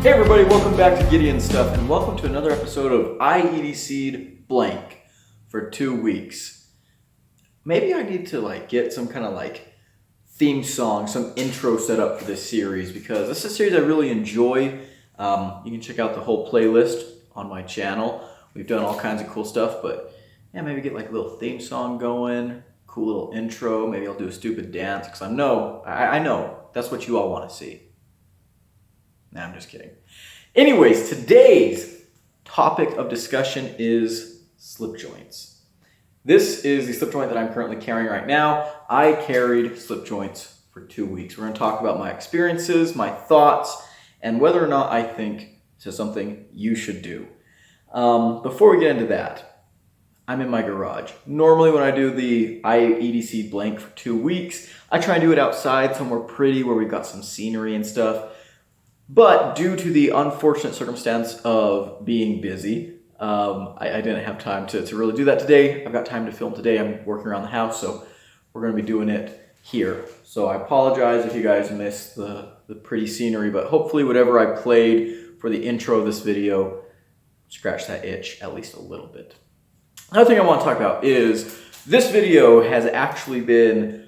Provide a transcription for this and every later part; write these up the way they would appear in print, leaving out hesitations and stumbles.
Hey everybody, welcome back to Gideon Stuff, and welcome to another episode of I EDC'd blank for 2 weeks. Maybe I need to get some kind of theme song, some intro set up for this series, because this is a series I really enjoy. You can check out the whole playlist on my channel. We've done all kinds of cool stuff, but yeah, maybe get a little theme song going, cool little intro. Maybe I'll do a stupid dance, because I know that's what you all want to see. Nah, I'm just kidding. Anyways, today's topic of discussion is slip joints. This is the slip joint that I'm currently carrying right now. I carried slip joints for 2 weeks. We're going to talk about my experiences, my thoughts, and whether or not I think this is something you should do. Before we get into that, I'm in my garage. Normally when I do the I EDC blank for 2 weeks, I try and do it outside somewhere pretty where we've got some scenery and stuff. But due to the unfortunate circumstance of being busy, I didn't have time to really do that today. I've got time to film today. I'm working around the house, so we're going to be doing it here. So I apologize if you guys missed the pretty scenery, but hopefully whatever I played for the intro of this video scratched that itch at least a little bit. Another thing I want to talk about is this video has actually been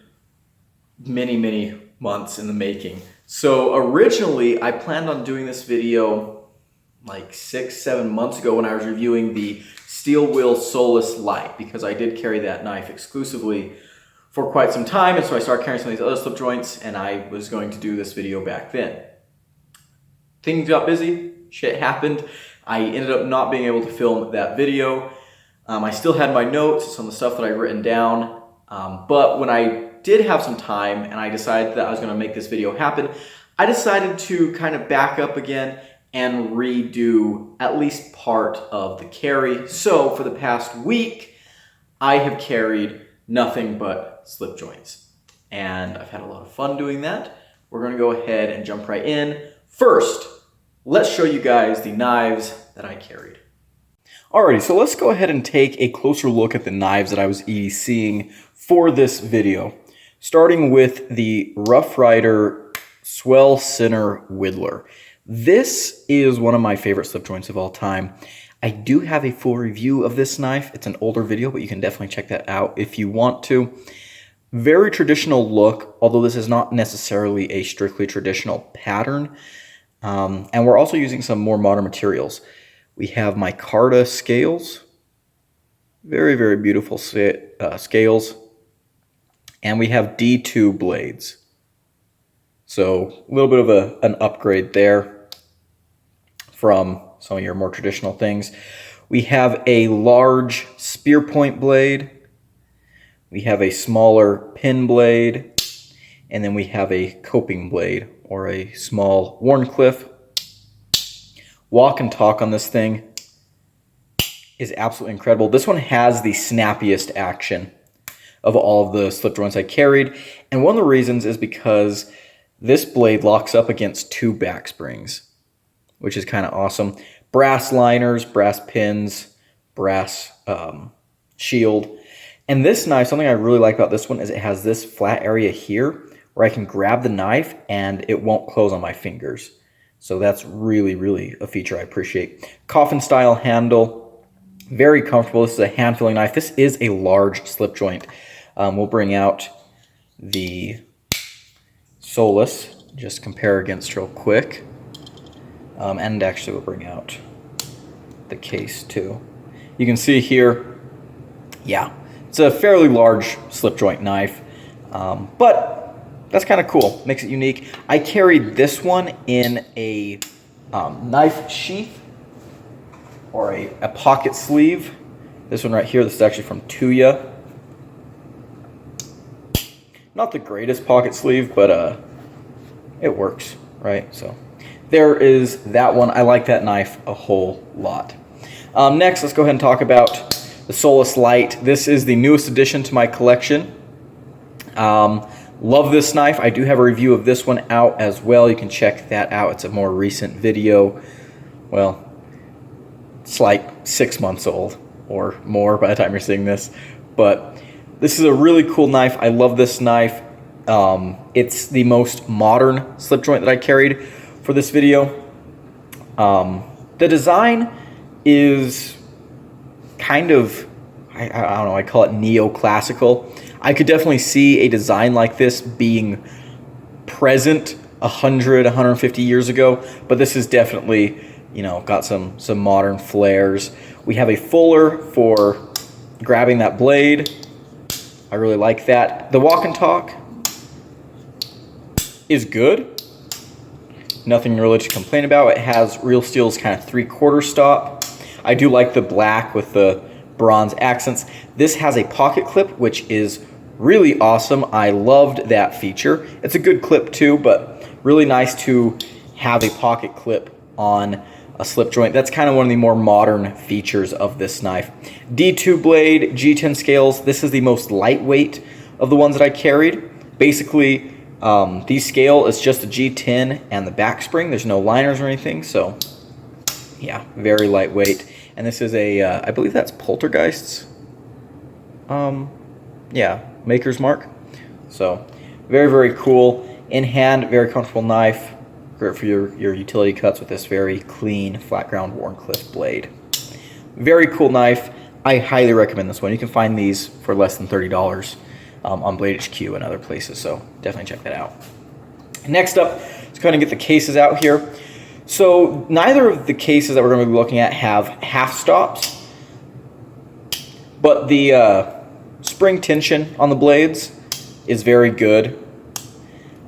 many months in the making. So originally I planned on doing this video 6-7 months ago when I was reviewing the Steel Wheel Solus Light, because I did carry that knife exclusively for quite some time, and so I started carrying some of these other slip joints, and I was going to do this video back then. Things got busy, shit happened. I ended up not being able to film that video. I still had my notes, some of the stuff that I'd written down, but when I did have some time and I decided that I was going to make this video happen, I decided to kind of back up again and redo at least part of the carry. So for the past week, I have carried nothing but slip joints, and I've had a lot of fun doing that. We're going to go ahead and jump right in. First, let's show you guys the knives that I carried. Alrighty, so let's go ahead and take a closer look at the knives that I was EDCing for this video. Starting with the Rough Rider Swell Center Whittler. This is one of my favorite slip joints of all time. I do have a full review of this knife. It's an older video, but you can definitely check that out if you want to. Very traditional look, although this is not necessarily a strictly traditional pattern. And we're also using some more modern materials. We have micarta scales. Very beautiful scales. And we have D2 blades. So a little bit of an upgrade there from some of your more traditional things. We have a large spear point blade. We have a smaller pin blade. And then we have a coping blade, or a small Wharncliffe. Walk and talk on this thing is absolutely incredible. This one has the snappiest action of all of the slip joints I carried, and one of the reasons is because this blade locks up against 2 back springs, which is kind of awesome. Brass liners, brass pins, brass shield. And this knife, something I really like about this one is it has this flat area here where I can grab the knife and it won't close on my fingers. So that's really a feature I appreciate. Coffin style handle, very comfortable. This is a hand filling knife. This is a large slip joint. We'll bring out the Solus, just compare against real quick. And actually we'll bring out the case too. You can see here, yeah, it's a fairly large slip joint knife, but that's kind of cool, makes it unique. I carried this one in a knife sheath, or a pocket sleeve. This one right here, this is actually from Tuya. Not the greatest pocket sleeve, but it works, right? So there is that one. I like that knife a whole lot. Next, let's go ahead and talk about the Solus Light. This is the newest addition to my collection. Love this knife. I do have a review of this one out as well. You can check that out. It's a more recent video. Well, it's 6 months old or more by the time you're seeing this. But this is a really cool knife. I love this knife. It's the most modern slip joint that I carried for this video. The design is kind of, I don't know, I call it neoclassical. I could definitely see a design like this being present 100, 150 years ago, but this is definitely, got some modern flares. We have a fuller for grabbing that blade. I really like that. The walk and talk is good. Nothing really to complain about. It has Real Steel's kind of 3/4 stop. I do like the black with the bronze accents. This has a pocket clip, which is really awesome. I loved that feature. It's a good clip too, but really nice to have a pocket clip on a slip joint. That's kind of one of the more modern features of this knife. D2 blade, G10 scales. This is the most lightweight of the ones that I carried. Basically, these scale is just a G10 and the back spring. There's no liners or anything, so yeah, very lightweight. And this is a, I believe that's Poltergeist's, yeah, maker's mark. So very, very cool. In hand, very comfortable knife. Great for your utility cuts with this very clean, flat ground Wharncliffe blade. Very cool knife. I highly recommend this one. You can find these for less than $30 on Blade HQ and other places, so definitely check that out. Next up, let's go ahead and get the cases out here. So neither of the cases that we're going to be looking at have half stops, but the spring tension on the blades is very good.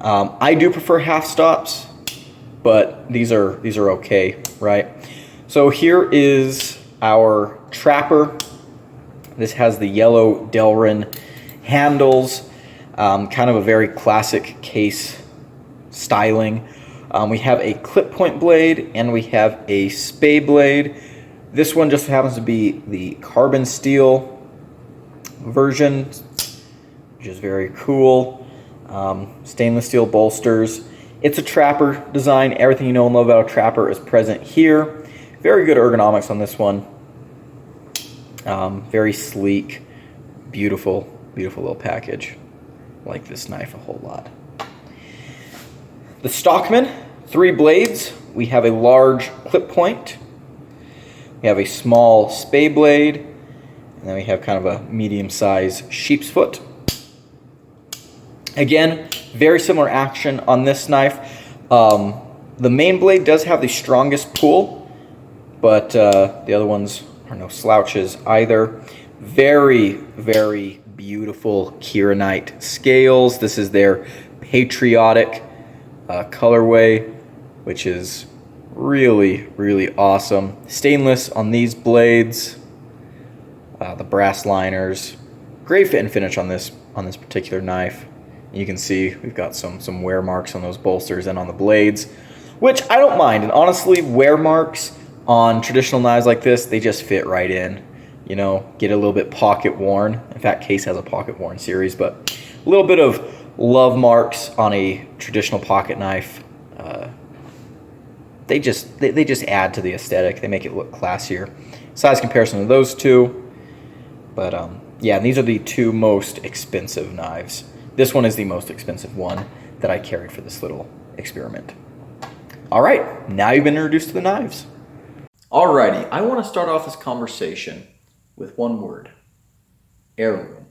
I do prefer half stops, but these are okay, right? So here is our Trapper. This has the yellow Delrin handles, kind of a very classic case styling. We have a clip point blade and we have a spay blade. This one just happens to be the carbon steel version, which is very cool. Stainless steel bolsters. It's a Trapper design. Everything you know and love about a Trapper is present here. Very good ergonomics on this one. Very sleek, beautiful, beautiful little package. I like this knife a whole lot. The Stockman, 3 blades. We have a large clip point. We have a small spay blade. And then we have kind of a medium-sized sheep's foot. Again, very similar action on this knife. The main blade does have the strongest pull, but the other ones are no slouches either. Very, very beautiful Kieranite scales. This is their patriotic colorway, which is really, really awesome. Stainless on these blades. The brass liners. Great fit and finish on this particular knife. You can see we've got some wear marks on those bolsters and on the blades, which I don't mind. And honestly, wear marks on traditional knives like this, they just fit right in. You know, get a little bit pocket worn. In fact, Case has a pocket worn series, but a little bit of love marks on a traditional pocket knife. They just add to the aesthetic. They make it look classier. Size comparison to those two, but yeah, and these are the 2 most expensive knives. This one is the most expensive one that I carried for this little experiment. All right, now you've been introduced to the knives. Alrighty, I want to start off this conversation with one word: heirloom.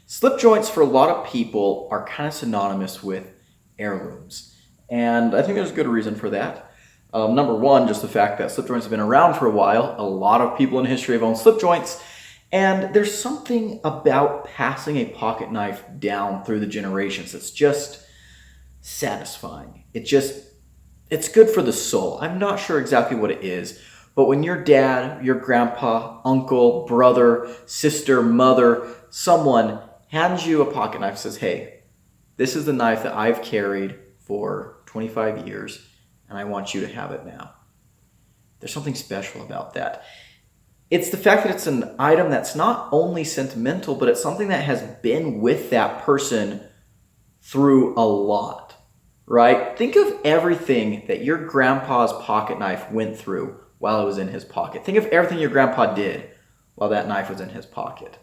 Slip joints for a lot of people are kind of synonymous with heirlooms, and I think there's a good reason for that. Number one, just the fact that slip joints have been around for a while. A lot of people in history have owned slip joints. And there's something about passing a pocket knife down through the generations that's just satisfying. It's good for the soul. I'm not sure exactly what it is, but when your dad, your grandpa, uncle, brother, sister, mother, someone hands you a pocket knife and says, hey, this is the knife that I've carried for 25 years, and I want you to have it now. There's something special about that. It's the fact that it's an item that's not only sentimental, but it's something that has been with that person through a lot, right? Think of everything that your grandpa's pocket knife went through while it was in his pocket. Think of everything your grandpa did while that knife was in his pocket.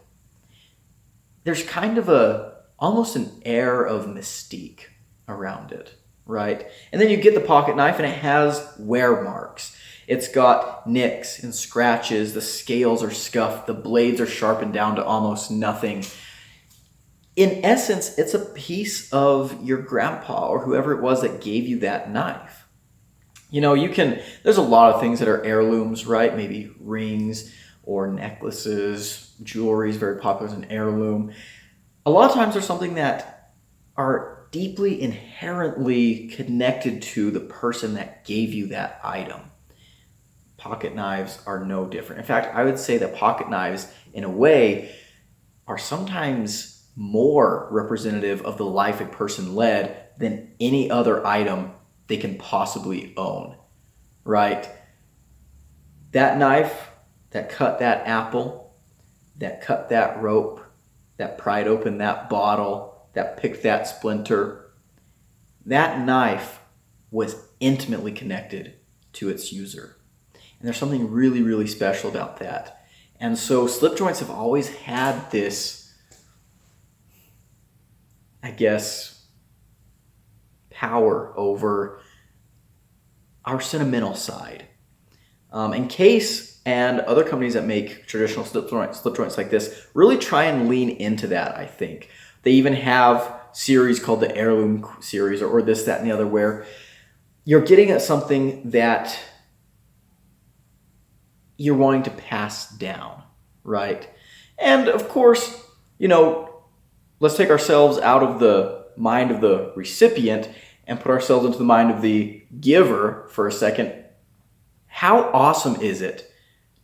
There's kind of almost an air of mystique around it. right? And then you get the pocket knife and it has wear marks. It's got nicks and scratches, the scales are scuffed, the blades are sharpened down to almost nothing. In essence, it's a piece of your grandpa or whoever it was that gave you that knife. You know, there's a lot of things that are heirlooms, right? Maybe rings or necklaces, jewelry is very popular as an heirloom. A lot of times there's something that are deeply inherently connected to the person that gave you that item. Pocket knives are no different. In fact, I would say that pocket knives, in a way, are sometimes more representative of the life a person led than any other item they can possibly own, right? That knife that cut that apple, that cut that rope, that pried open that bottle, that picked that splinter, that knife was intimately connected to its user. And there's something really, really special about that. And so Slipjoints have always had this, I guess, power over our sentimental side. And Case and other companies that make traditional slip joints like this really try and lean into that, I think. They even have series called the Heirloom series or this, that, and the other, where you're getting at something that you're wanting to pass down, right? And of course, you know, let's take ourselves out of the mind of the recipient and put ourselves into the mind of the giver for a second. How awesome is it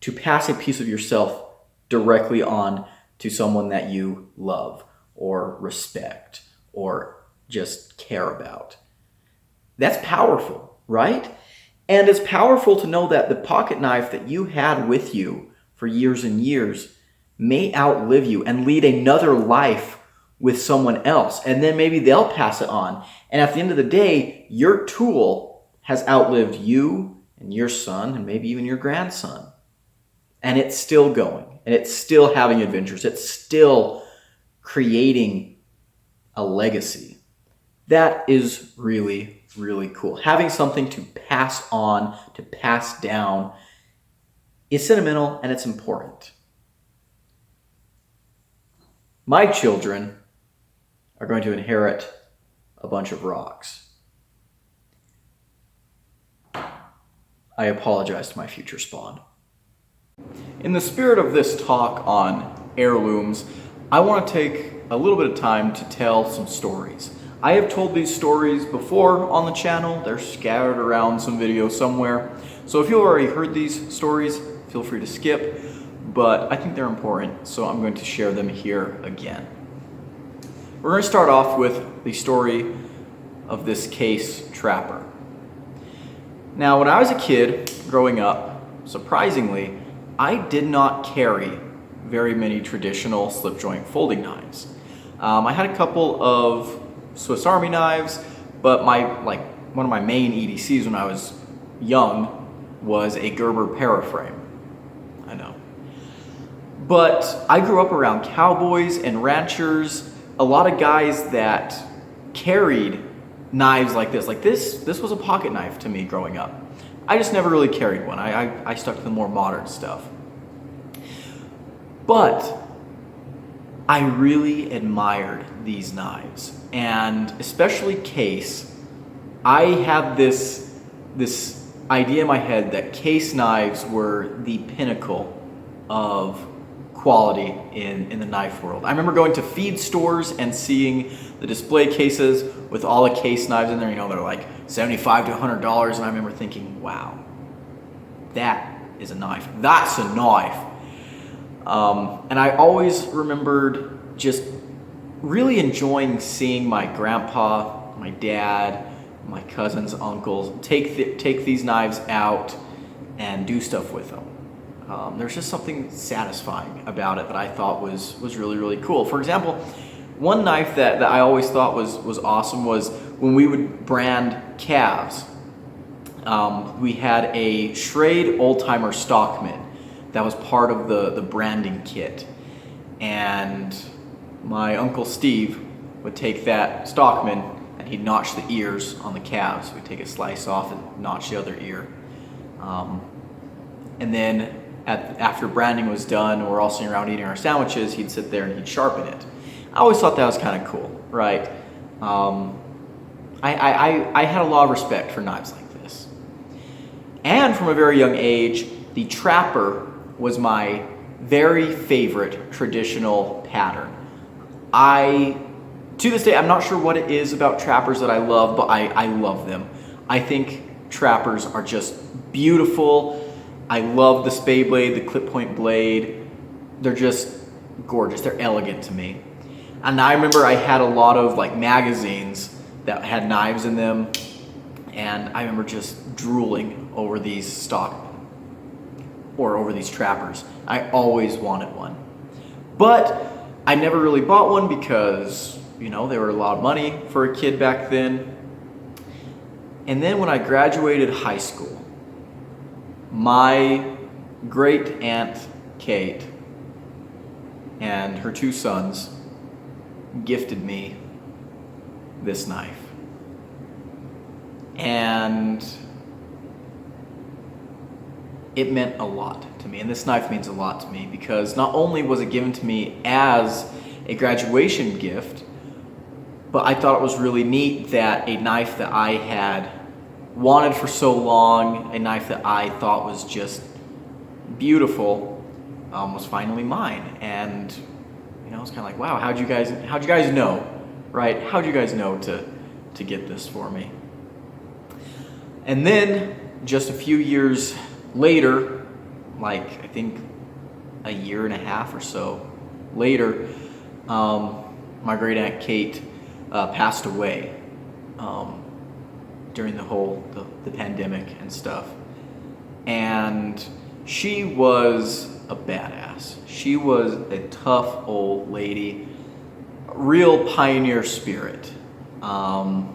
to pass a piece of yourself directly on to someone that you love or respect or just care about? That's powerful, right? And it's powerful to know that the pocket knife that you had with you for years and years may outlive you and lead another life with someone else. And then maybe they'll pass it on. And at the end of the day, your tool has outlived you and your son and maybe even your grandson. And it's still going. And it's still having adventures. It's still creating a legacy. That is really, really cool. Having something to pass on, to pass down, is sentimental and it's important. My children are going to inherit a bunch of rocks. I apologize to my future spawn. In the spirit of this talk on heirlooms, I want to take a little bit of time to tell some stories. I have told these stories before on the channel. They're scattered around some videos somewhere. So if you've already heard these stories, feel free to skip, but I think they're important, so I'm going to share them here again. We're going to start off with the story of this Case trapper. Now, when I was a kid growing up, surprisingly, I did not carry very many traditional slip joint folding knives. I had a couple of Swiss Army knives, but one of my main EDCs when I was young was a Gerber paraframe. I know. But I grew up around cowboys and ranchers, a lot of guys that carried knives like this. This was a pocket knife to me growing up. I just never really carried one. I stuck to the more modern stuff. But I really admired these knives, and especially Case. I had this idea in my head that Case knives were the pinnacle of quality in the knife world. I remember going to feed stores and seeing the display cases with all the Case knives in there. You know, they're like $75 to $100, and I remember thinking, wow, that is a knife. That's a knife. And I always remembered just really enjoying seeing my grandpa, my dad, my cousins, uncles take these knives out and do stuff with them. There's just something satisfying about it that I thought was really, really cool. For example, one knife that I always thought was awesome was when we would brand calves. We had a Schrade Oldtimer Stockman that was part of the branding kit. And my Uncle Steve would take that Stockman and he'd notch the ears on the calves. We'd take a slice off and notch the other ear. And then after branding was done, we're all sitting around eating our sandwiches, he'd sit there and he'd sharpen it. I always thought that was kind of cool, right? I had a lot of respect for knives like this. And from a very young age, the trapper was my very favorite traditional pattern. To this day, I'm not sure what it is about trappers that I love, but I love them. I think trappers are just beautiful. I love the spade blade, the clip point blade. They're just gorgeous. They're elegant to me. And I remember I had a lot of like magazines that had knives in them, and I remember just drooling over these over these trappers. I always wanted one. But I never really bought one because, they were a lot of money for a kid back then. And then when I graduated high school, my great aunt Kate and her 2 sons gifted me this knife. And it meant a lot to me, and this knife means a lot to me because not only was it given to me as a graduation gift, but I thought it was really neat that a knife that I had wanted for so long, a knife that I thought was just beautiful, was finally mine. And it's kind of like, wow, how'd you guys know, right? How'd you guys know to get this for me? And then just a few years later, like I think a year and a half or so later, my great aunt Kate passed away during the pandemic and stuff. And she was a badass. She was a tough old lady, real pioneer spirit. I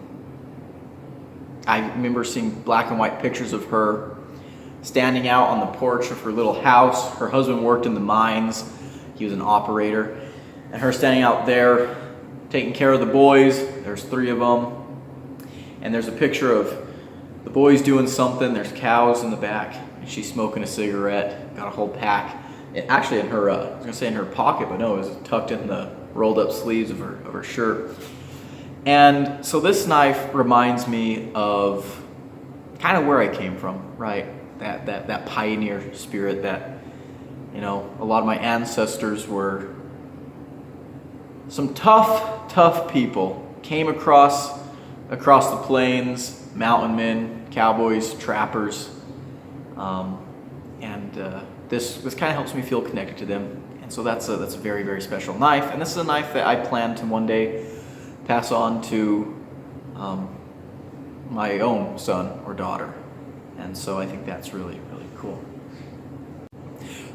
remember seeing black and white pictures of her standing out on the porch of her little house. Her husband worked in the mines. He was an operator. And her standing out there taking care of the boys. There's 3 of them. And there's a picture of the boys doing something. There's cows in the back. And she's smoking a cigarette. Got a whole pack. Actually in her, I was going to say in her pocket, but no, it was tucked in the rolled up sleeves of her shirt. And so this knife reminds me of kind of where I came from, right? That pioneer spirit that, a lot of my ancestors were some tough people. Came across the plains, mountain men, cowboys, trappers, and this kind of helps me feel connected to them. And so that's a very, very special knife. And this is a knife that I plan to one day pass on to my own son or daughter. And so I think that's really, really cool.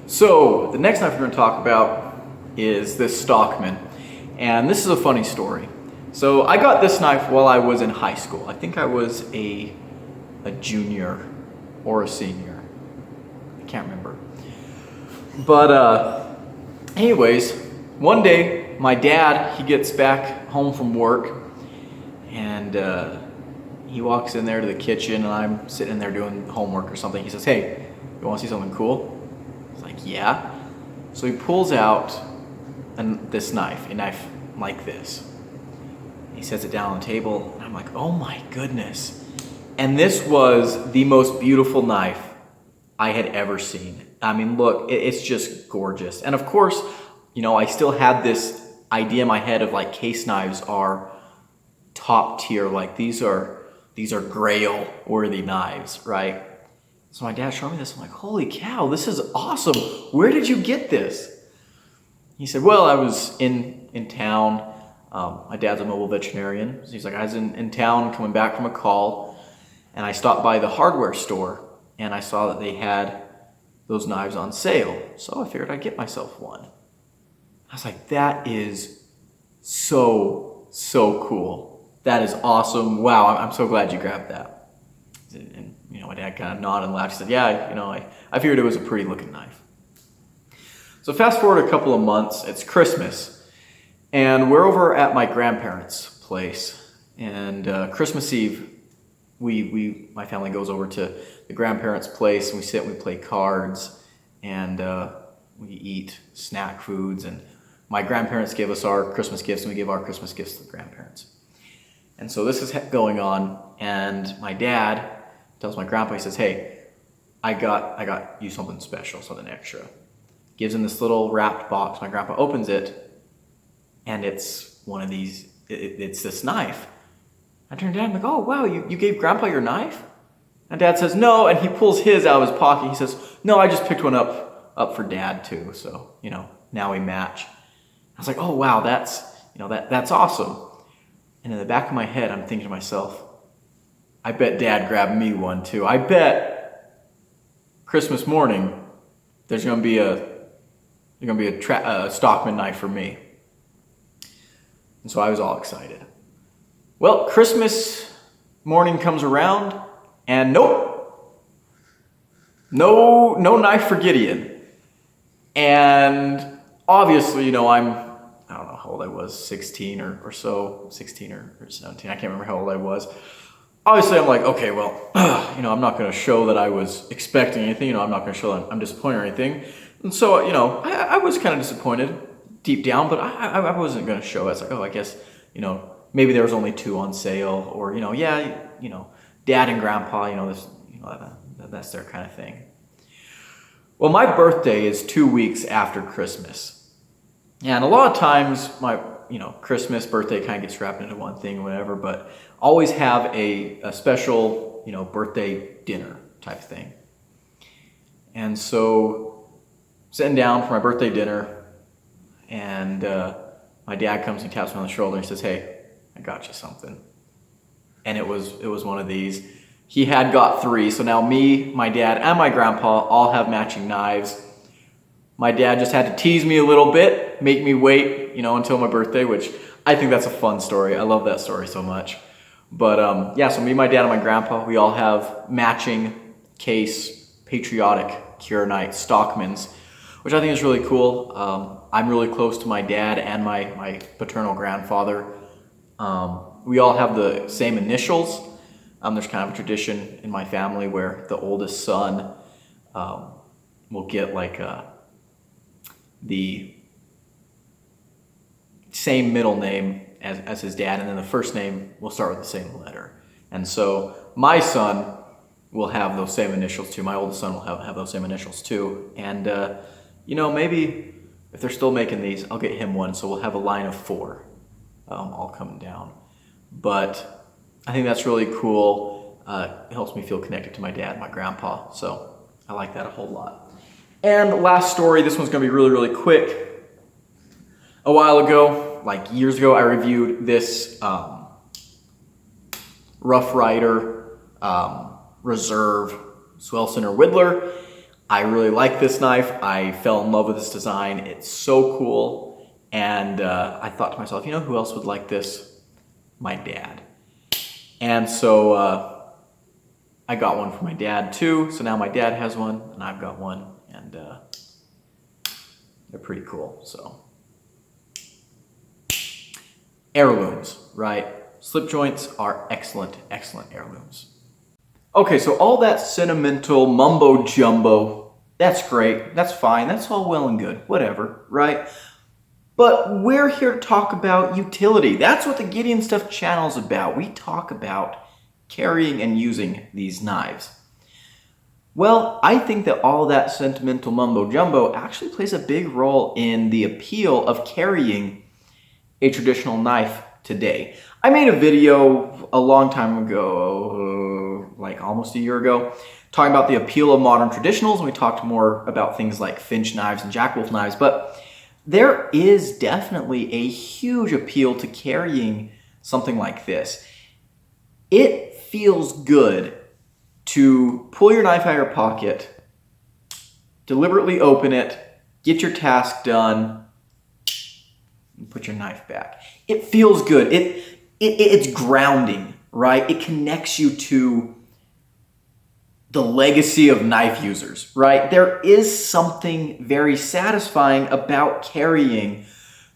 So the next knife we're going to talk about is this Stockman. And this is a funny story. So I got this knife while I was in high school. I think I was a junior or a senior. I can't remember. But anyways, one day my dad, he gets back home from work, and he walks in there to the kitchen, and I'm sitting in there doing homework or something. He says, "Hey, you want to see something cool?" I was like, "Yeah." So he pulls out a knife like this. He sets it down on the table, and I'm like, "Oh my goodness." And this was the most beautiful knife I had ever seen. I mean, look, it's just gorgeous. And of course, I still had this idea in my head of like case knives are top tier. Like these are grail worthy knives, right? So my dad showed me this. I'm like, holy cow, this is awesome. Where did you get this? He said, well, I was in town. My dad's a mobile veterinarian. So he's like, I was in town coming back from a call, and I stopped by the hardware store, and I saw that they had those knives on sale. So I figured I'd get myself one. I was like, that is so cool. That is awesome. Wow, I'm so glad you grabbed that. And my dad kind of nodded and laughed. He said, yeah, I figured it was a pretty looking knife. So fast forward a couple of months, it's Christmas, and we're over at my grandparents' place, And Christmas Eve, my family goes over to the grandparents' place, and we sit and we play cards, and we eat snack foods, and my grandparents give us our Christmas gifts, and we give our Christmas gifts to the grandparents. And so this is going on, and my dad tells my grandpa, he says, "Hey, I got you something special, something extra." Gives him this little wrapped box. My grandpa opens it, and it's one of these, it's this knife. I turn to Dad, I'm like, "Oh, wow, you gave Grandpa your knife?" And Dad says, "No," and he pulls his out of his pocket. He says, "No, I just picked one up for Dad too, so, now we match." I was like, "Oh, wow, that's awesome." And in the back of my head, I'm thinking to myself, I bet Dad grabbed me one too. I bet Christmas morning there's going to be a Stockman knife for me. And so I was all excited. Well, Christmas morning comes around, and nope, no knife for Gideon. And obviously, I don't know how old I was, 16 or so, 16 or 17. I can't remember how old I was. Obviously, I'm like, okay, well, I'm not going to show that I was expecting anything. I'm not going to show that I'm disappointed or anything. And so, I was kind of disappointed deep down, but I wasn't going to show it. It's like, oh, I guess, maybe there was only 2 on sale, or, Dad and Grandpa, that's their kind of thing. Well, my birthday is 2 weeks after Christmas. And a lot of times my, Christmas, birthday kind of gets wrapped into one thing or whatever, but always have a special, birthday dinner type thing. And so sitting down for my birthday dinner, and my dad comes and taps me on the shoulder and says, "Hey, I got you something." And it was one of these. He had got 3, so now me, my dad, and my grandpa all have matching knives. My dad just had to tease me a little bit, make me wait, until my birthday, which I think that's a fun story. I love that story so much. But so me, my dad, and my grandpa, we all have matching case patriotic Keurig Stockmans, which I think is really cool. I'm really close to my dad and my paternal grandfather. We all have the same initials. There's kind of a tradition in my family where the oldest son will get the same middle name as his dad, and then the first name will start with the same letter. And so my son will have those same initials too. My oldest son will have those same initials too. And maybe if they're still making these, I'll get him one, so we'll have a line of 4 all coming down. But I think that's really cool. It helps me feel connected to my dad and my grandpa, so I like that a whole lot. And last story, this one's going to be really, really quick. A while ago, years ago, I reviewed this Rough Rider Reserve Swell Center Whittler. I really like this knife. I fell in love with this design. It's so cool. And I thought to myself, who else would like this? My dad. And so I got one for my dad too. So now my dad has one and I've got one, and they're pretty cool. So heirlooms, right? Slipjoints are excellent, excellent heirlooms. Okay, so all that sentimental mumbo jumbo, that's great, that's fine, that's all well and good, whatever, right? But we're here to talk about utility. That's what the Gideon Stuff channel is about. We talk about carrying and using these knives. Well, I think that all that sentimental mumbo jumbo actually plays a big role in the appeal of carrying a traditional knife today. I made a video a long time ago, almost a year ago, talking about the appeal of modern traditionals, and we talked more about things like Finch knives and Jackwolf knives, but there is definitely a huge appeal to carrying something like this. It feels good to pull your knife out of your pocket, deliberately open it, get your task done, and put your knife back. It feels good. It's grounding, right? It connects you to the legacy of knife users, right? There is something very satisfying about carrying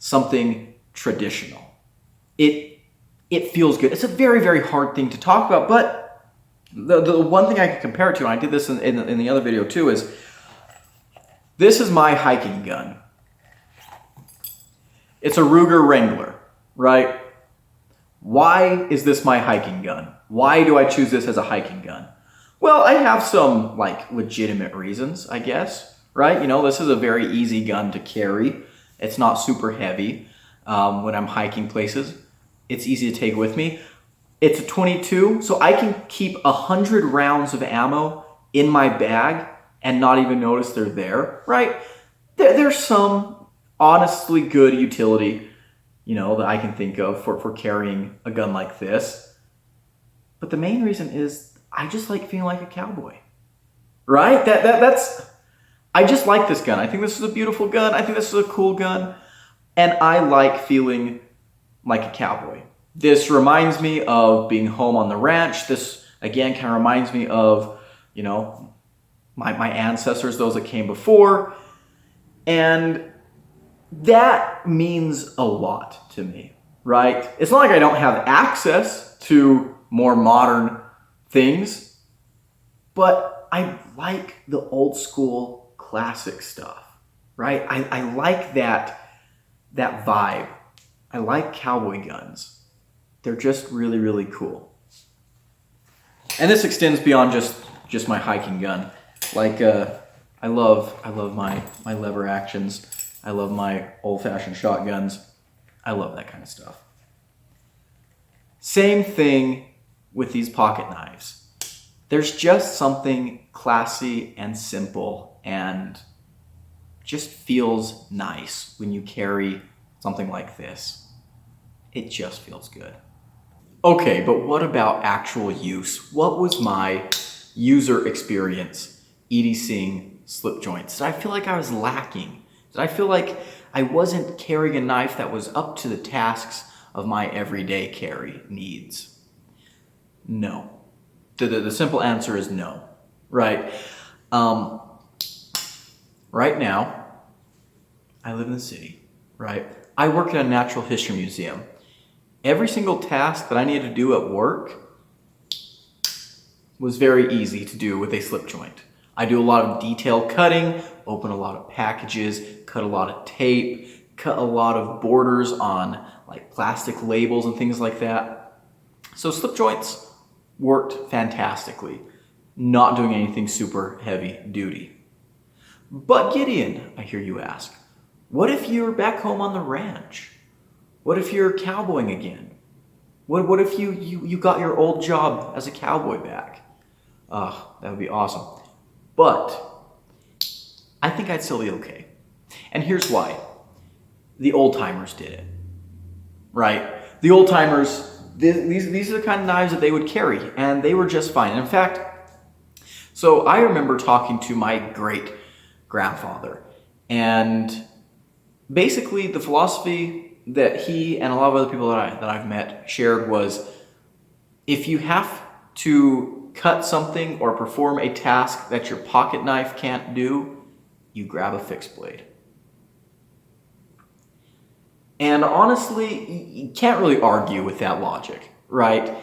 something traditional. It it feels good. It's a very, very hard thing to talk about, but the one thing I can compare it to, and I did this in the other video too, is this is my hiking gun. It's a Ruger Wrangler, right? Why is this my hiking gun? Why do I choose this as a hiking gun? Well, I have some like legitimate reasons, I guess, right? You know, this is a very easy gun to carry. It's not super heavy when I'm hiking places. It's easy to take with me. It's a 22, so I can keep 100 rounds of ammo in my bag and not even notice they're there, right? There's some honestly good utility, you know, that I can think of for carrying a gun like this. But the main reason is I just like feeling like a cowboy, right? I just like this gun. I think this is a beautiful gun. I think this is a cool gun. And I like feeling like a cowboy. This reminds me of being home on the ranch. This, again, kind of reminds me of, you know, my ancestors, those that came before. And that means a lot to me, right? It's not like I don't have access to more modern things, but I like the old school classic stuff, right? I like that vibe. I like cowboy guns. They're just really, really cool. And this extends beyond just my hiking gun. Like, I love my lever actions. I love my old-fashioned shotguns. I love that kind of stuff. Same thing with these pocket knives. There's just something classy and simple and just feels nice when you carry something like this. It just feels good. Okay, but what about actual use? What was my user experience EDCing Slipjoints? Did I feel like I was lacking? Did I feel like I wasn't carrying a knife that was up to the tasks of my everyday carry needs? No. The simple answer is no, right? Right now, I live in the city, right? I work at a natural history museum. Every single task that I needed to do at work was very easy to do with a slip joint. I do a lot of detail cutting, open a lot of packages, cut a lot of tape, cut a lot of borders on like plastic labels and things like that. So slip joints worked fantastically, not doing anything super heavy duty. But Gideon, I hear you ask, what if you're back home on the ranch? What if you're cowboying again? What if you got your old job as a cowboy back? That would be awesome. But I think I'd still be okay. And here's why. The old timers did it, right? The old timers, these are the kind of knives that they would carry, and they were just fine. And in fact, so I remember talking to my great grandfather, and basically the philosophy that he and a lot of other people that I've met shared was, if you have to cut something or perform a task that your pocket knife can't do, you grab a fixed blade. And honestly, you can't really argue with that logic, right?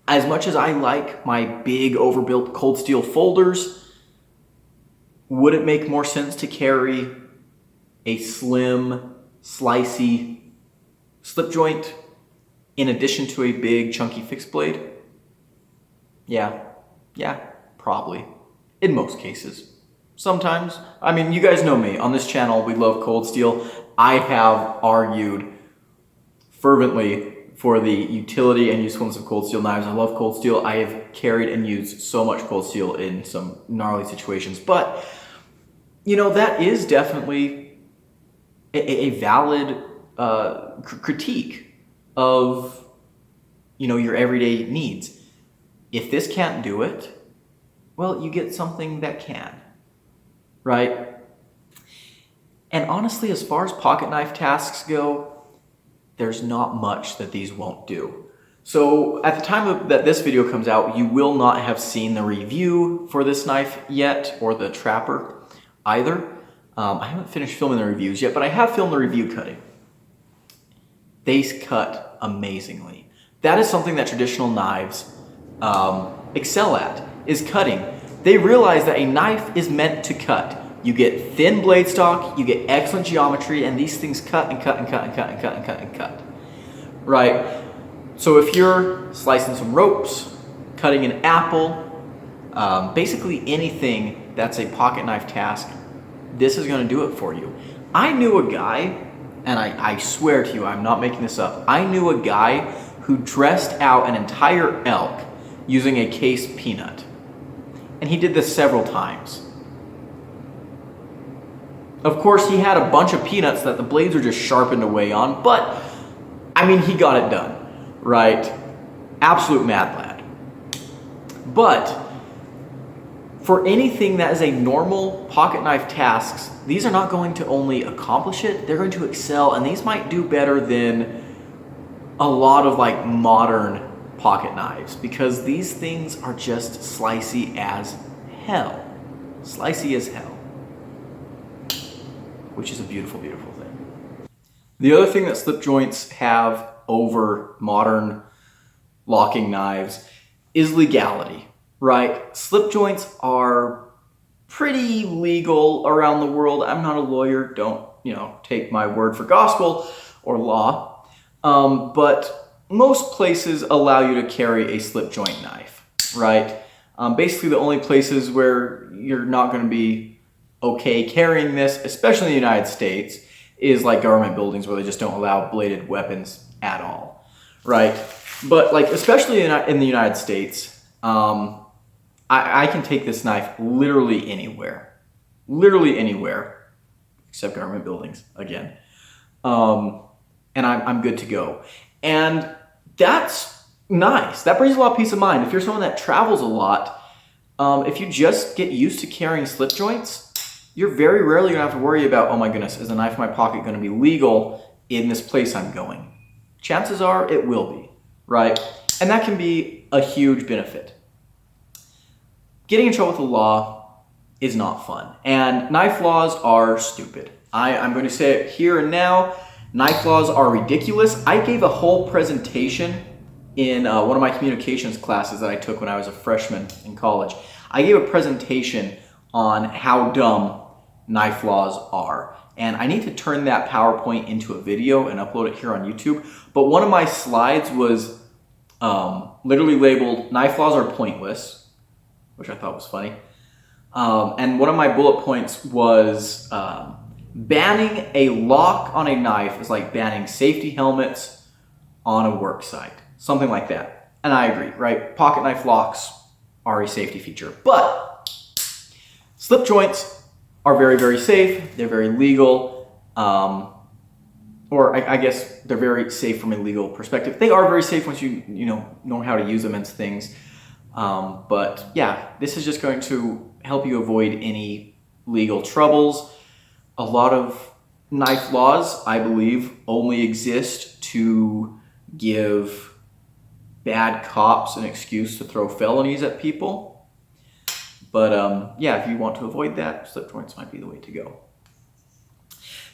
As much as I like my big overbuilt cold steel folders, would it make more sense to carry a slim, slicey slip joint in addition to a big, chunky fixed blade? Yeah, probably. In most cases. Sometimes. I mean, you guys know me. On this channel, we love cold steel. I have argued fervently for the utility and usefulness of cold steel knives. I love cold steel. I have carried and used so much cold steel in some gnarly situations. But, you know, that is definitely a valid critique of, you know, your everyday needs. If this can't do it, well, you get something that can, right? And honestly, as far as pocket knife tasks go, there's not much that these won't do. So at the time that this video comes out, you will not have seen the review for this knife yet, or the Trapper either. I haven't finished filming the reviews yet, but I have filmed the review cutting. They cut amazingly. That is something that traditional knives excel at, is cutting. They realize that a knife is meant to cut. You get thin blade stock, you get excellent geometry, and these things cut and cut and cut and cut and cut and cut and cut. Right? So if you're slicing some ropes, cutting an apple, basically anything that's a pocket knife task, this is going to do it for you. I knew a guy, and I swear to you, I'm not making this up. I knew a guy who dressed out an entire elk using a cased peanut. And he did this several times. Of course, he had a bunch of peanuts that the blades were just sharpened away on, but I mean, he got it done, right? Absolute mad lad. But for anything that is a normal pocket knife tasks, these are not going to only accomplish it, they're going to excel, and these might do better than a lot of like modern pocket knives, because these things are just slicey as hell. Slicey as hell. Which is a beautiful, beautiful thing. The other thing that slip joints have over modern locking knives is legality, right? Slip joints are pretty legal around the world. I'm not a lawyer, don't, take my word for gospel or law, but most places allow you to carry a slip joint knife, right? Basically the only places where you're not going to be okay carrying this, especially in the United States, is like government buildings where they just don't allow bladed weapons at all, right? But like, especially in the United States, I can take this knife literally anywhere, except government buildings again. And I'm good to go. And that's nice. That brings a lot of peace of mind. If you're someone that travels a lot, if you just get used to carrying slip joints, you're very rarely gonna have to worry about, oh my goodness, is a knife in my pocket gonna be legal in this place I'm going? Chances are it will be, right? And that can be a huge benefit. Getting in trouble with the law is not fun, and knife laws are stupid. I'm going to say it here and now, knife laws are ridiculous. I gave a whole presentation in one of my communications classes that I took when I was a freshman in college. I gave a presentation on how dumb knife laws are. And I need to turn that PowerPoint into a video and upload it here on YouTube. But one of my slides was literally labeled, "Knife laws are pointless," which I thought was funny. And one of my bullet points was banning a lock on a knife is like banning safety helmets on a work site. Something like that. And I agree, right? Pocket knife locks are a safety feature. But slip joints are very, very safe. They're very legal. Or I guess they're very safe from a legal perspective. They are very safe once you know how to use them and things. But yeah, this is just going to help you avoid any legal troubles. A lot of knife laws, I believe, only exist to give bad cops an excuse to throw felonies at people. But yeah, if you want to avoid that, slip joints might be the way to go.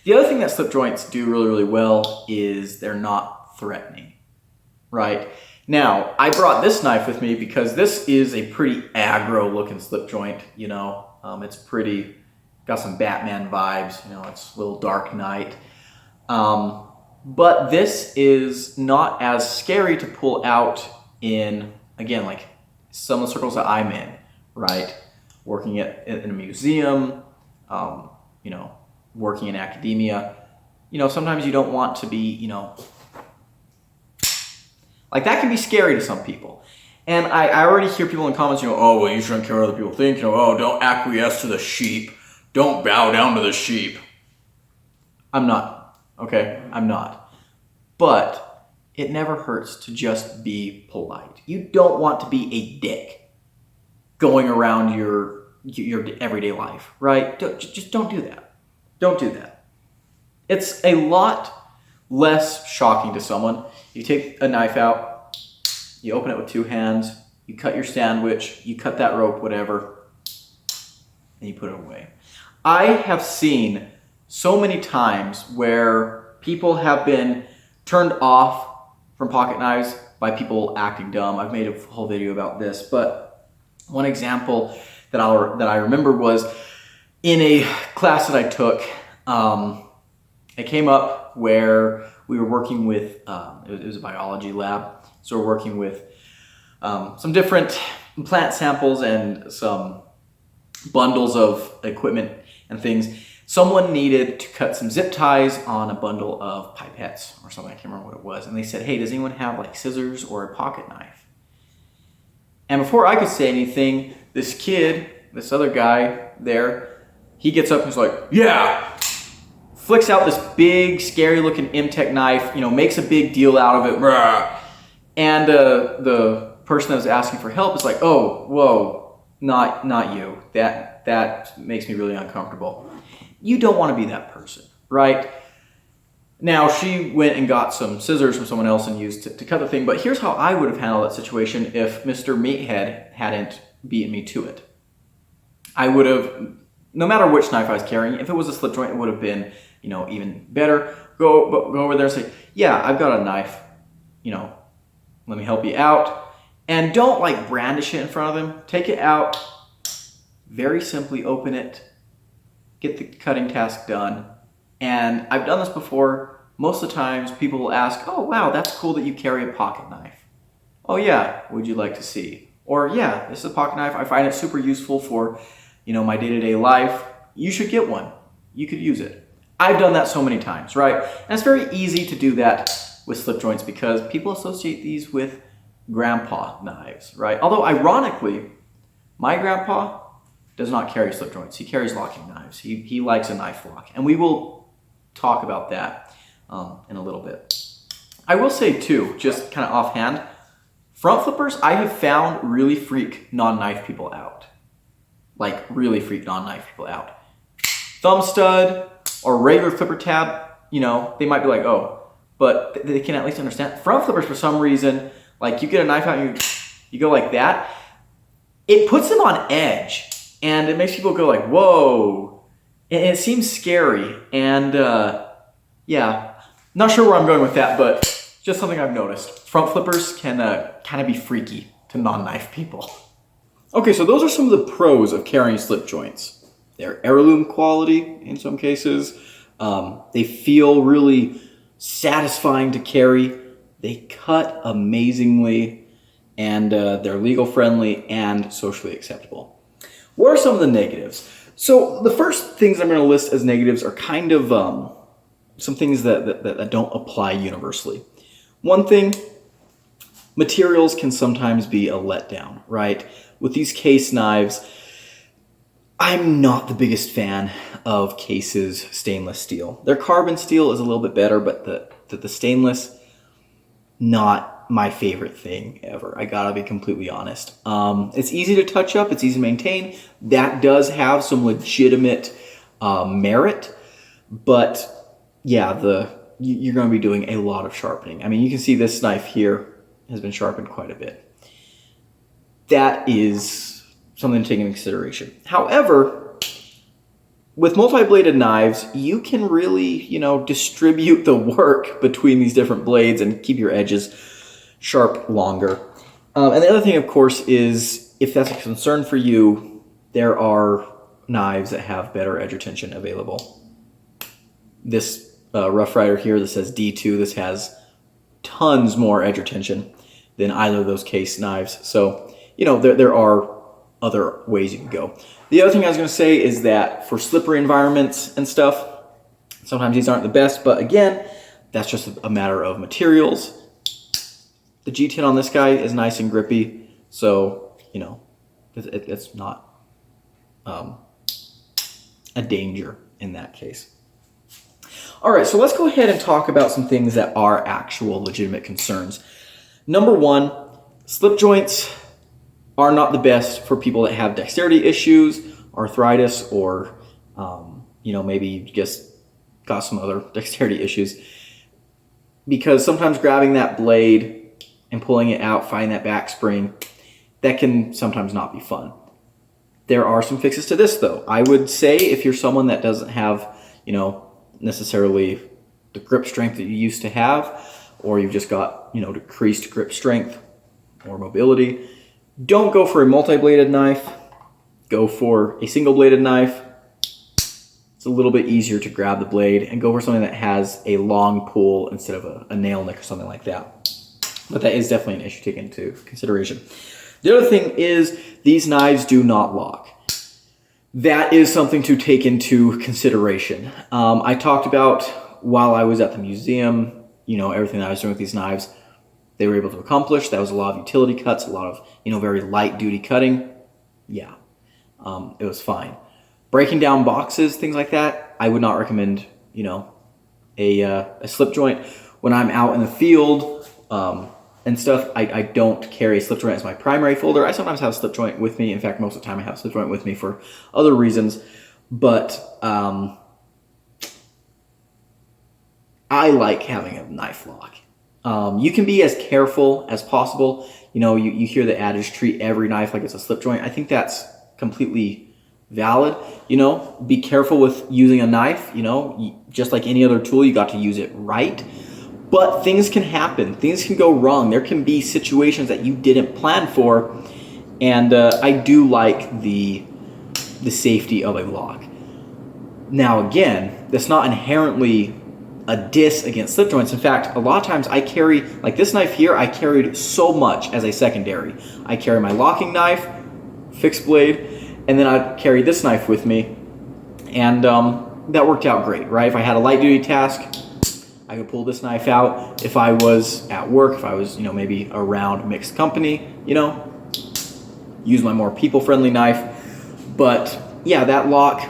The other thing that slip joints do really, really well is they're not threatening, right? Now, I brought this knife with me because this is a pretty aggro looking slip joint, it's pretty, got some Batman vibes, it's a little Dark Knight. But this is not as scary to pull out in, again, like some of the circles that I'm in, right? Working in a museum, working in academia. Sometimes you don't want to be, like that can be scary to some people. And I already hear people in comments, oh, well, you shouldn't care what other people think. Oh, don't acquiesce to the sheep. Don't bow down to the sheep. I'm not, okay? I'm not. But it never hurts to just be polite. You don't want to be a dick going around your everyday life, right? Just don't do that. Don't do that. It's a lot less shocking to someone. You take a knife out, you open it with two hands, you cut your sandwich, you cut that rope, whatever, and you put it away. I have seen so many times where people have been turned off from pocket knives by people acting dumb. I've made a whole video about this, but one example that I remember was in a class that I took. It came up where we were working with, it was a biology lab, so we're working with some different plant samples and some bundles of equipment and things. Someone needed to cut some zip ties on a bundle of pipettes or something. I can't remember what it was. And they said, hey, does anyone have like scissors or a pocket knife? And before I could say anything, this kid, this other guy there, he gets up and he's like, yeah! Flicks out this big, scary looking M-Tech knife, makes a big deal out of it. And the person that was asking for help is like, oh, whoa, not you. That makes me really uncomfortable. You don't want to be that person, right? Now, she went and got some scissors from someone else and used to cut the thing, but here's how I would have handled that situation if Mr. Meathead hadn't beaten me to it. I would have, no matter which knife I was carrying, if it was a slip joint, it would have been, even better. Go over there and say, yeah, I've got a knife, let me help you out. And don't like brandish it in front of him. Take it out, very simply open it, get the cutting task done. And I've done this before. Most of the times people will ask, oh wow, that's cool that you carry a pocket knife. Oh yeah, would you like to see? Or yeah, this is a pocket knife. I find it super useful for, my day-to-day life. You should get one. You could use it. I've done that so many times, right? And it's very easy to do that with slip joints because people associate these with grandpa knives, right? Although ironically, my grandpa does not carry slip joints. He carries locking knives. He likes a knife lock. And we will talk about that in a little bit. I will say too, just kind of offhand, front flippers I have found really freak non-knife people out. Like really freak non-knife people out. Thumb stud or regular flipper tab, they might be like, oh, but they can at least understand. Front flippers for some reason, like you get a knife out and you go like that, it puts them on edge and it makes people go like, whoa. And it seems scary. And yeah, not sure where I'm going with that, but just something I've noticed. Front flippers can kind of be freaky to non-knife people. Okay, so those are some of the pros of carrying slip joints. They're heirloom quality in some cases. They feel really satisfying to carry. They cut amazingly, and they're legal friendly and socially acceptable. What are some of the negatives? So the first things I'm going to list as negatives are kind of some things that don't apply universally. One thing, materials can sometimes be a letdown, right? With these case knives, I'm not the biggest fan of Case's stainless steel. Their carbon steel is a little bit better, but the stainless, not my favorite thing ever. I gotta be completely honest. It's easy to touch up, it's easy to maintain. That does have some legitimate merit, but yeah, you're gonna be doing a lot of sharpening. I mean, you can see this knife here has been sharpened quite a bit. That is something to take into consideration. However, with multi-bladed knives, you can really, distribute the work between these different blades and keep your edges sharp longer. And the other thing, of course, is if that's a concern for you, there are knives that have better edge retention available. This Rough Rider here, this says D2, this has tons more edge retention than either of those case knives. So, there are other ways you can go. The other thing I was going to say is that for slippery environments and stuff, sometimes these aren't the best, but again, that's just a matter of materials. The G10 on this guy is nice and grippy, so, it's not a danger in that case. All right, so let's go ahead and talk about some things that are actual legitimate concerns. Number one, slip joints are not the best for people that have dexterity issues, arthritis, or maybe you just got some other dexterity issues. Because sometimes grabbing that blade and pulling it out, finding that back spring, that can sometimes not be fun. There are some fixes to this, though. I would say if you're someone that doesn't have, you know, necessarily the grip strength that you used to have, or you've just got, you know, decreased grip strength or mobility, don't go for a multi-bladed knife. Go for a single-bladed knife. It's a little bit easier to grab the blade, and go for something that has a long pull instead of a nail nick or something like that. But that is definitely an issue to take into consideration. The other thing is these knives do not lock. That is something to take into consideration. I talked about while I was at the museum, you know, everything that I was doing with these knives, they were able to accomplish. That was a lot of utility cuts, a lot of, you know, very light duty cutting. Yeah, it was fine. Breaking down boxes, things like that, I would not recommend, you know, a slip joint. When I'm out in the field and stuff, I don't carry a slip joint as my primary folder. I sometimes have a slip joint with me. In fact, most of the time I have a slip joint with me for other reasons. But I like having a knife lock. You can be as careful as possible. You know, you hear the adage, treat every knife like it's a slip joint. I think that's completely valid. You know, be careful with using a knife. You know, just like any other tool, you got to use it right. But things can happen. Things can go wrong. There can be situations that you didn't plan for. And I do like the safety of a lock. Now, again, that's not inherently a diss against slip joints. In fact, a lot of times I carry, like this knife here, I carried so much as a secondary. I carry my locking knife, fixed blade, and then I carried this knife with me. And that worked out great, right? If I had a light duty task, I could pull this knife out. If I was at work, if I was, you know, maybe around mixed company, you know, use my more people-friendly knife. But yeah, that lock,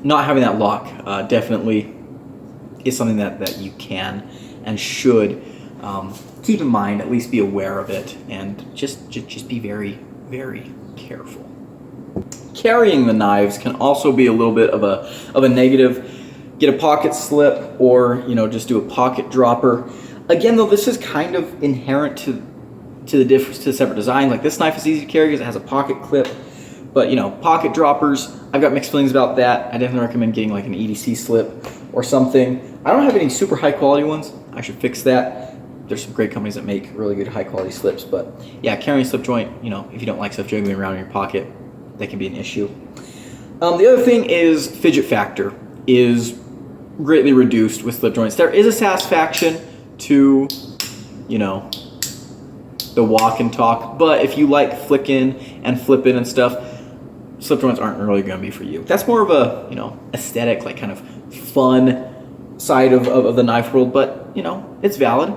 not having that lock definitely is something that you can and should keep in mind, at least be aware of it, and just be very, very careful. Carrying the knives can also be a little bit of a negative. Get a pocket slip, or, you know, just do a pocket dropper. Again, though, this is kind of inherent to the difference, to the separate design. Like this knife is easy to carry because it has a pocket clip. But, you know, pocket droppers, I've got mixed feelings about that. I definitely recommend getting like an EDC slip or something. I don't have any super high quality ones. I should fix that. There's some great companies that make really good high quality slips. But yeah, carrying a slip joint, you know, if you don't like stuff jiggling around in your pocket, that can be an issue. The other thing is fidget factor is greatly reduced with slip joints. There is a satisfaction to, you know, the walk and talk, but if you like flicking and flipping and stuff, slip joints aren't really going to be for you. That's more of a, you know, aesthetic, like kind of fun side of the knife world, but, you know, it's valid.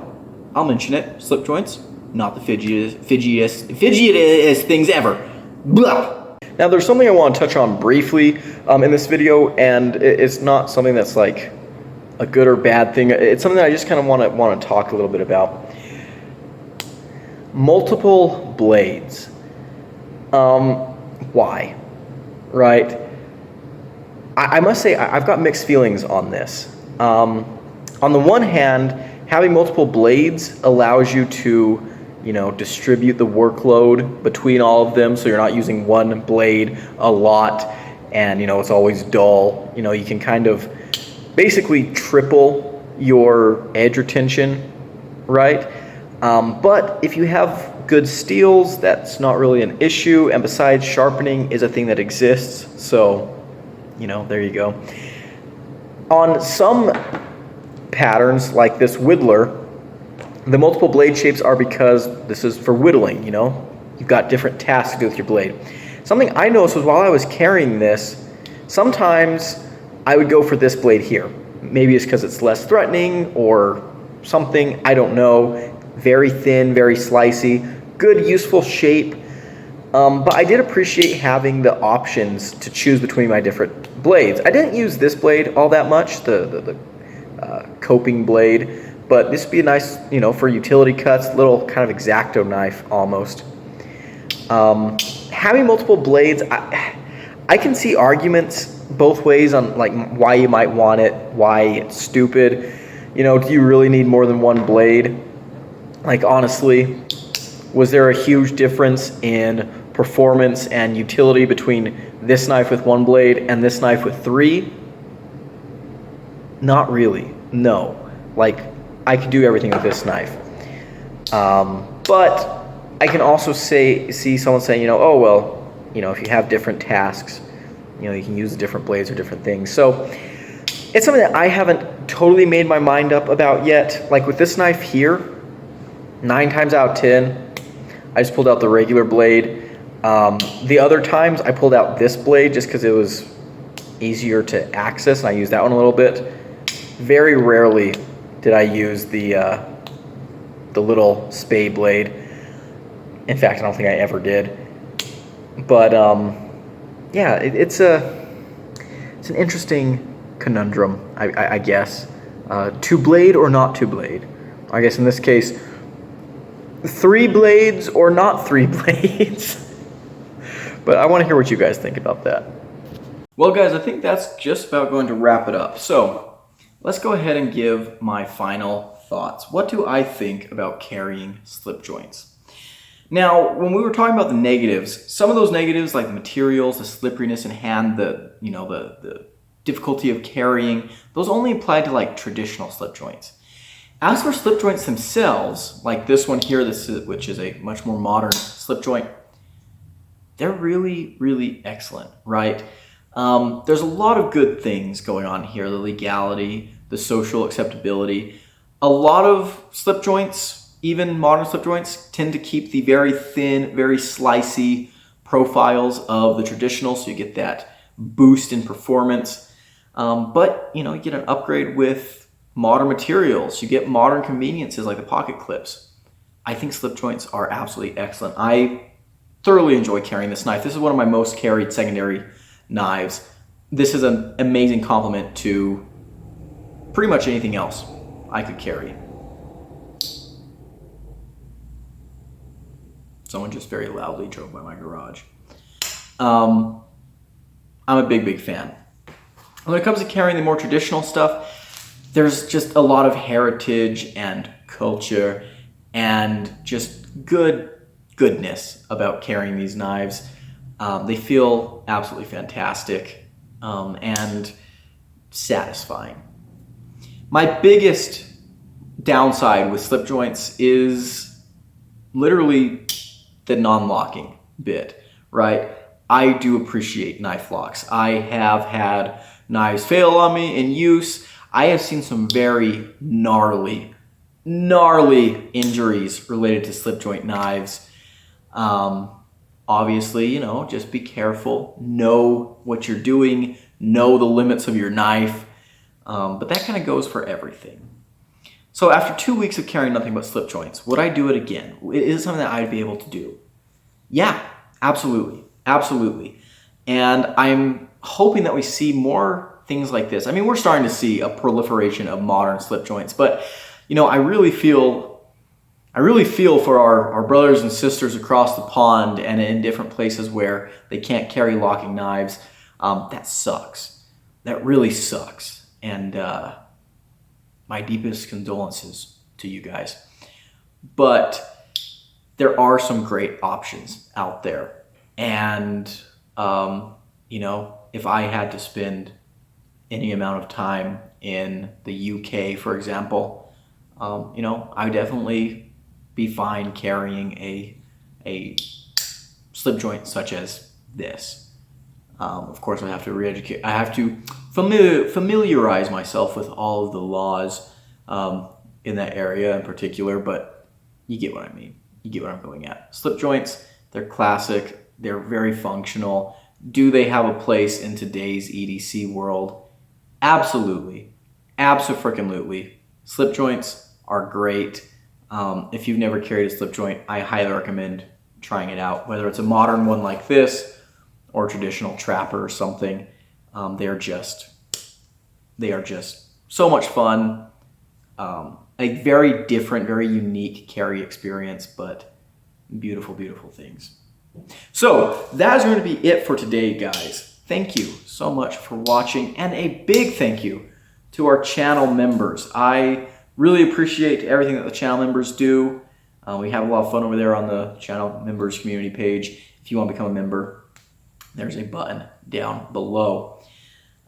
I'll mention it. Slip joints, not the fidgetiest things ever. Blah. Now, there's something I want to touch on briefly in this video, and it's not something that's like a good or bad thing. It's something that I just kind of want to talk a little bit about. Multiple blades. Why? Right? I must say I've got mixed feelings on this. On the one hand, having multiple blades allows you to, you know, distribute the workload between all of them, so you're not using one blade a lot and, you know, it's always dull. You know, you can kind of basically triple your edge retention, right? But if you have good steels, that's not really an issue, and besides, sharpening is a thing that exists, so, you know, there you go. On some patterns, like this whittler, the multiple blade shapes are because this is for whittling, you know? You've got different tasks to do with your blade. Something I noticed was while I was carrying this, sometimes I would go for this blade here. Maybe it's because it's less threatening or something, I don't know. Very thin, very slicey, good, useful shape. But I did appreciate having the options to choose between my different blades. I didn't use this blade all that much, the coping blade. But this would be a nice, you know, for utility cuts, little kind of X-Acto knife almost. Having multiple blades, I can see arguments both ways on like why you might want it, why it's stupid. You know, do you really need more than one blade? Like honestly, was there a huge difference in performance and utility between this knife with 1 blade and this knife with 3? Not really, no. Like, I could do everything with this knife. But I can also see someone saying, you know, oh, well, you know, if you have different tasks, you know, you can use different blades or different things. So it's something that I haven't totally made my mind up about yet. Like with this knife here, 9 times out of 10, I just pulled out the regular blade. The other times I pulled out this blade just because it was easier to access, and I used that one a little bit. Very rarely did I use the little spade blade. In fact, I don't think I ever did. But yeah, it's an interesting conundrum, I guess. 2 blade or not 2 blade? I guess in this case, 3 blades or not 3 blades. But I want to hear what you guys think about that. Well, guys, I think that's just about going to wrap it up. So let's go ahead and give my final thoughts. What do I think about carrying slip joints? Now, when we were talking about the negatives, some of those negatives, like the materials, the slipperiness in hand, the difficulty of carrying, those only apply to like traditional slip joints. As for slip joints themselves, like this one here, which is a much more modern slip joint, they're really, really excellent, right? There's a lot of good things going on here, the legality, the social acceptability. A lot of slip joints, even modern slip joints, tend to keep the very thin, very slicey profiles of the traditional, so you get that boost in performance. But you know, you get an upgrade with modern materials. You get modern conveniences like the pocket clips. I think slip joints are absolutely excellent. I thoroughly enjoy carrying this knife. This is one of my most carried secondary knives. This is an amazing complement to pretty much anything else I could carry. Someone just very loudly drove by my garage. I'm a big fan. When it comes to carrying the more traditional stuff, there's just a lot of heritage and culture and just goodness about carrying these knives. They feel absolutely fantastic and satisfying. My biggest downside with slip joints is literally the non-locking bit, right? I do appreciate knife locks. I have had knives fail on me in use. I have seen some very gnarly injuries related to slip joint knives. Obviously, you know, just be careful, know what you're doing, know the limits of your knife, but that kind of goes for everything. So after 2 weeks of carrying nothing but slip joints, would I do it again? Is it something that I'd be able to do? Yeah, absolutely. And I'm hoping that we see more things like this. I mean, we're starting to see a proliferation of modern slip joints, but you know, I really feel for our brothers and sisters across the pond and in different places where they can't carry locking knives. That sucks. That really sucks. And my deepest condolences to you guys. But there are some great options out there. And, you know, if I had to spend any amount of time in the UK, for example, you know, I would definitely be fine carrying a slip joint such as this. Of course, I have to familiarize myself with all of the laws in that area in particular, but you get what I mean. You get what I'm going at. Slip joints, they're classic. They're very functional. Do they have a place in today's EDC world? Absolutely. Abso-freaking-lutely. Slip joints are great. If you've never carried a slip joint, I highly recommend trying it out. Whether it's a modern one like this or a traditional trapper or something, they are just so much fun. A very different, very unique carry experience, but beautiful, beautiful things. So that is going to be it for today, guys. Thank you so much for watching, and a big thank you to our channel members. I really appreciate everything that the channel members do. We have a lot of fun over there on the channel members community page, if you want to become a member, there's a button down below.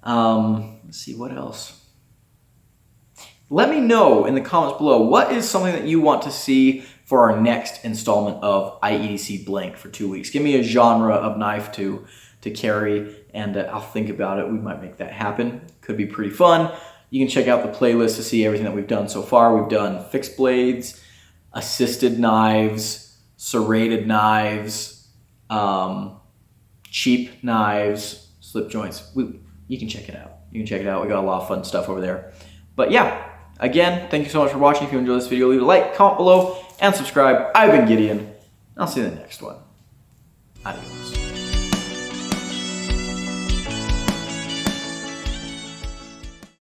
Let's see, what else? Let me know in the comments below, what is something that you want to see for our next installment of IEDC Blank for 2 weeks? Give me a genre of knife to carry, and I'll think about it. We might make that happen. Could be pretty fun. You can check out the playlist to see everything that we've done so far. We've done fixed blades, assisted knives, serrated knives, cheap knives, slip joints. You can check it out. You can check it out. We got a lot of fun stuff over there. But yeah, again, thank you so much for watching. If you enjoyed this video, leave a like, comment below, and subscribe. I've been Gideon. I'll see you in the next one. Adios.